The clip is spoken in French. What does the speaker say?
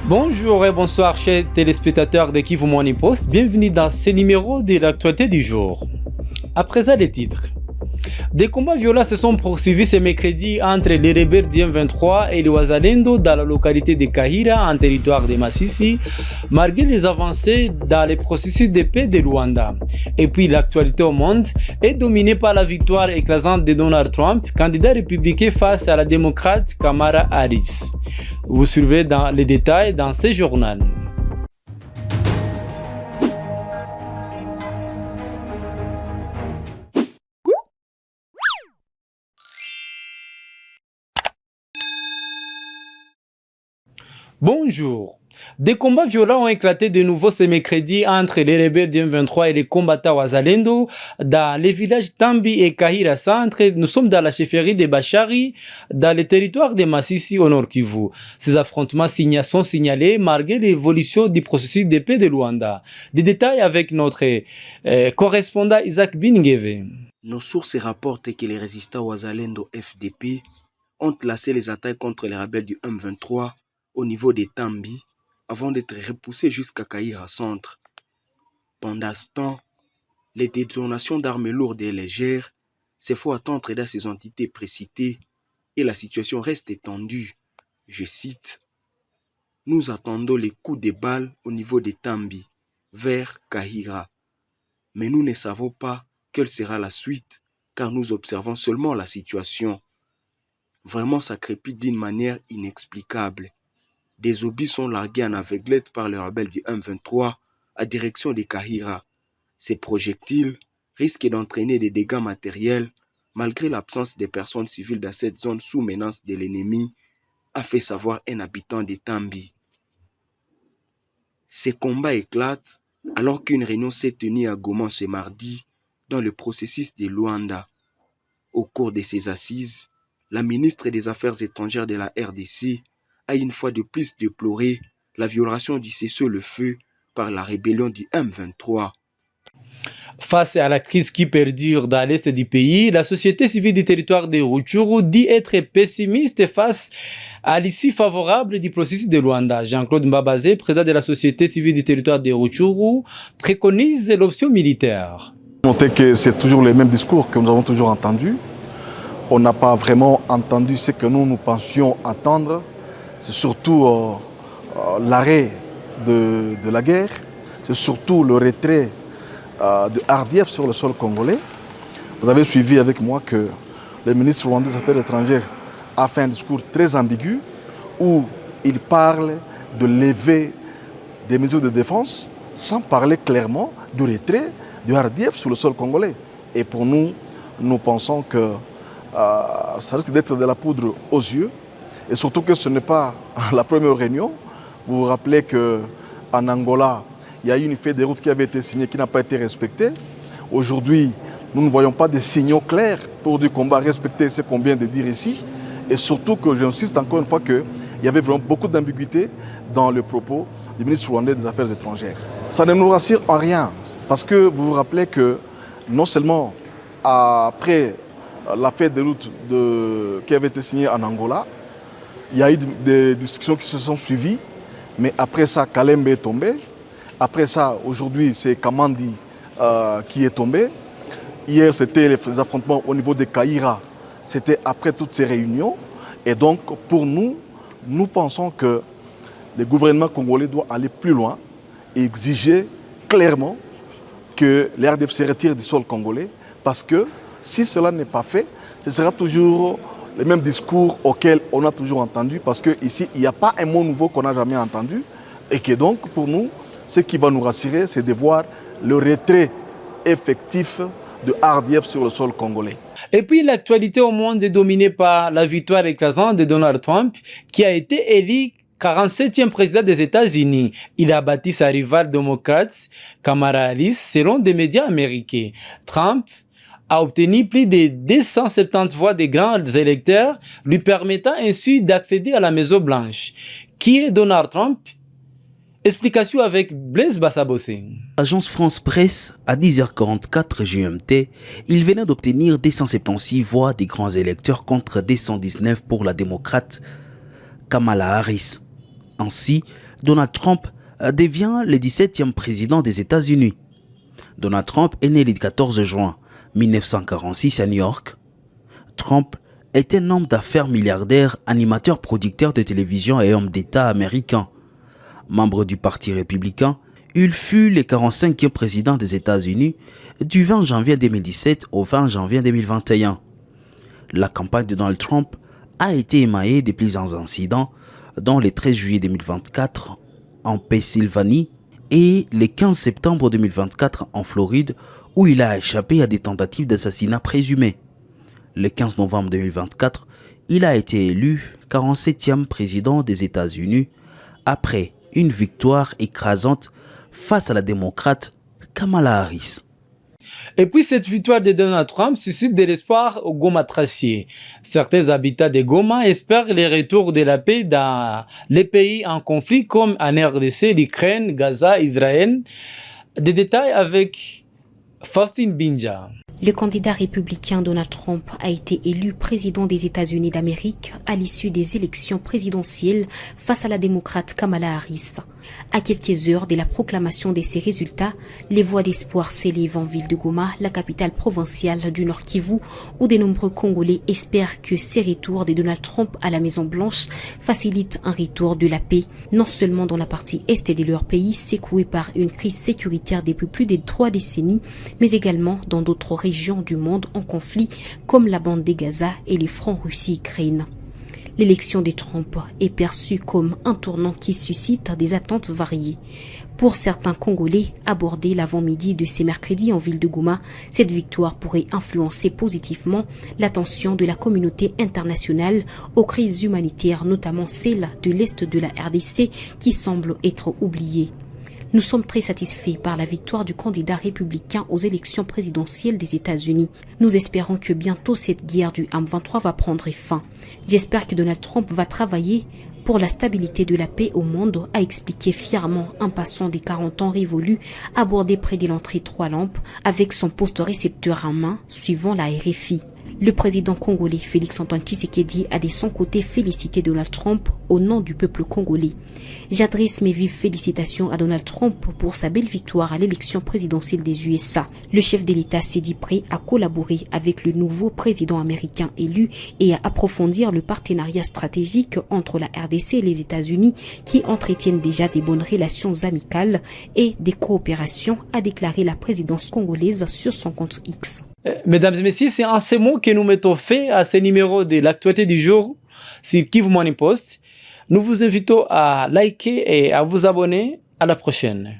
Bonjour et bonsoir chers téléspectateurs de Kivu Morning Post, bienvenue dans ce numéro de l'actualité du jour. À présent les titres. Des combats violents se sont poursuivis ce mercredi entre les rebelles du M23 et les Wazalendo dans la localité de Kahira en territoire de Masisi, malgré les avancées dans les processus de paix de Luanda. Et puis l'actualité au monde est dominée par la victoire écrasante de Donald Trump, candidat républicain face à la démocrate Kamala Harris. Vous suivez dans les détails dans ce journal. Bonjour. Des combats violents ont éclaté de nouveau ce mercredi entre les rebelles du M23 et les combattants Wazalendo dans les villages Tambi et Kahira Centre. Nous sommes dans la chefferie de Bachari, dans le territoire de Masisi au Nord Kivu. Ces affrontements sont signalés malgré l'évolution du processus de paix de Luanda. Des détails avec notre correspondant Isaac Bingeve. Nos sources rapportent que les résistants Wazalendo FDP ont lancé les attaques contre les rebelles du M23 au niveau des Tambi, avant d'être repoussés jusqu'à Kahira Centre. Pendant ce temps, les détonations d'armes lourdes et légères se font attendre dans ces entités précitées et la situation reste tendue. Je cite, « Nous attendons les coups de balles au niveau des Tambi, vers Kahira. Mais nous ne savons pas quelle sera la suite, car nous observons seulement la situation. Vraiment, ça crépite d'une manière inexplicable. Des obus sont largués en aveuglette par les rebelles du M23 à direction de Kahira. Ces projectiles risquent d'entraîner des dégâts matériels malgré l'absence des personnes civiles dans cette zone sous menace de l'ennemi, a fait savoir un habitant de Tambi. Ces combats éclatent alors qu'une réunion s'est tenue à Goma ce mardi dans le processus de Luanda. Au cours de ces assises, la ministre des Affaires étrangères de la RDC a une fois de plus déploré la violation du cessez-le-feu par la rébellion du M23. Face à la crise qui perdure dans l'est du pays, la société civile du territoire de Rutshuru dit être pessimiste face à l'issue favorable du processus de Luanda. Jean-Claude Mbabazé, président de la société civile du territoire de Rutshuru, préconise l'option militaire. Notez que c'est toujours les mêmes discours que nous avons toujours entendus. On n'a pas vraiment entendu ce que nous pensions entendre. C'est surtout l'arrêt de la guerre, c'est surtout le retrait de RDF sur le sol congolais. Vous avez suivi avec moi que le ministre rwandais des Affaires étrangères a fait un discours très ambigu où il parle de lever des mesures de défense sans parler clairement du retrait du RDF sur le sol congolais. Et pour nous, nous pensons que ça risque d'être de la poudre aux yeux. Et surtout que ce n'est pas la première réunion. Vous vous rappelez qu'en Angola, il y a eu une feuille de route qui avait été signée qui n'a pas été respectée. Aujourd'hui, nous ne voyons pas de signaux clairs pour dire qu'on va respecter ce qu'on vient de dire ici. Et surtout que j'insiste encore une fois qu'il y avait vraiment beaucoup d'ambiguïté dans le propos du ministre rwandais des Affaires étrangères. Ça ne nous rassure en rien. Parce que vous vous rappelez que non seulement après la feuille de route qui avait été signée en Angola, il y a eu des discussions qui se sont suivies, mais après ça, Kalembe est tombé. Après ça, aujourd'hui, c'est Kamandi qui est tombé. Hier, c'était les affrontements au niveau de Kahira. C'était après toutes ces réunions. Et donc, pour nous, nous pensons que le gouvernement congolais doit aller plus loin et exiger clairement que l'RDF se retire du sol congolais. Parce que si cela n'est pas fait, ce sera toujours les mêmes discours auxquels on a toujours entendu, parce qu'ici, il n'y a pas un mot nouveau qu'on n'a jamais entendu, et que donc, pour nous, ce qui va nous rassurer, c'est de voir le retrait effectif de RDF sur le sol congolais. Et puis, l'actualité au monde est dominée par la victoire écrasante de Donald Trump, qui a été élu 47e président des États-Unis. Il a battu sa rivale démocrate, Kamala Harris, selon des médias américains. Trump a obtenu plus de 270 voix des grands électeurs, lui permettant ainsi d'accéder à la Maison-Blanche. Qui est Donald Trump? Explication avec Blaise Bassabossé. Agence France Presse, à 10h44 GMT, il venait d'obtenir 276 voix des grands électeurs contre 219 pour la démocrate Kamala Harris. Ainsi, Donald Trump devient le 17e président des États-Unis. Donald Trump est né le 14 juin 1946 à New York. Trump est un homme d'affaires milliardaire, animateur, producteur de télévision et homme d'État américain. Membre du Parti républicain, il fut le 45e président des États-Unis du 20 janvier 2017 au 20 janvier 2021. La campagne de Donald Trump a été émaillée de plusieurs incidents, dont le 13 juillet 2024 en Pennsylvanie et le 15 septembre 2024 en Floride, où il a échappé à des tentatives d'assassinat présumées. Le 15 novembre 2024, il a été élu 47e président des États-Unis après une victoire écrasante face à la démocrate Kamala Harris. Et puis cette victoire de Donald Trump suscite de l'espoir au Goma-Tracier. Certains habitants de Goma espèrent le retour de la paix dans les pays en conflit comme en RDC, l'Ukraine, Gaza, Israël. Des détails avec Faustine Binja. Le candidat républicain Donald Trump a été élu président des États-Unis d'Amérique à l'issue des élections présidentielles face à la démocrate Kamala Harris. À quelques heures de la proclamation de ces résultats, les voix d'espoir s'élèvent en ville de Goma, la capitale provinciale du Nord Kivu, où de nombreux Congolais espèrent que ces retours de Donald Trump à la Maison-Blanche facilitent un retour de la paix, non seulement dans la partie est de leur pays, secouée par une crise sécuritaire depuis plus de 3 décennies, mais également dans d'autres régions du monde en conflit, comme la bande de Gaza et les fronts Russie-Ukraine. L'élection de Trump est perçue comme un tournant qui suscite des attentes variées. Pour certains Congolais abordés l'avant-midi de ce mercredi en ville de Goma, cette victoire pourrait influencer positivement l'attention de la communauté internationale aux crises humanitaires, notamment celle de l'Est de la RDC qui semble être oubliée. Nous sommes très satisfaits par la victoire du candidat républicain aux élections présidentielles des États-Unis. Nous espérons que bientôt cette guerre du M23 va prendre fin. J'espère que Donald Trump va travailler pour la stabilité de la paix au monde, a expliqué fièrement un passant des 40 ans révolus abordé près de l'entrée 3 lampes avec son poste récepteur en main suivant la RFI. Le président congolais Félix-Antoine Tshisekedi a de son côté félicité Donald Trump au nom du peuple congolais. J'adresse mes vives félicitations à Donald Trump pour sa belle victoire à l'élection présidentielle des USA. Le chef de l'État s'est dit prêt à collaborer avec le nouveau président américain élu et à approfondir le partenariat stratégique entre la RDC et les États-Unis qui entretiennent déjà des bonnes relations amicales et des coopérations, a déclaré la présidence congolaise sur son compte X. Mesdames et messieurs, c'est en ces mots que nous mettons fin à ce numéro de l'actualité du jour sur Kivu Morning Post. Nous vous invitons à liker et à vous abonner. À la prochaine.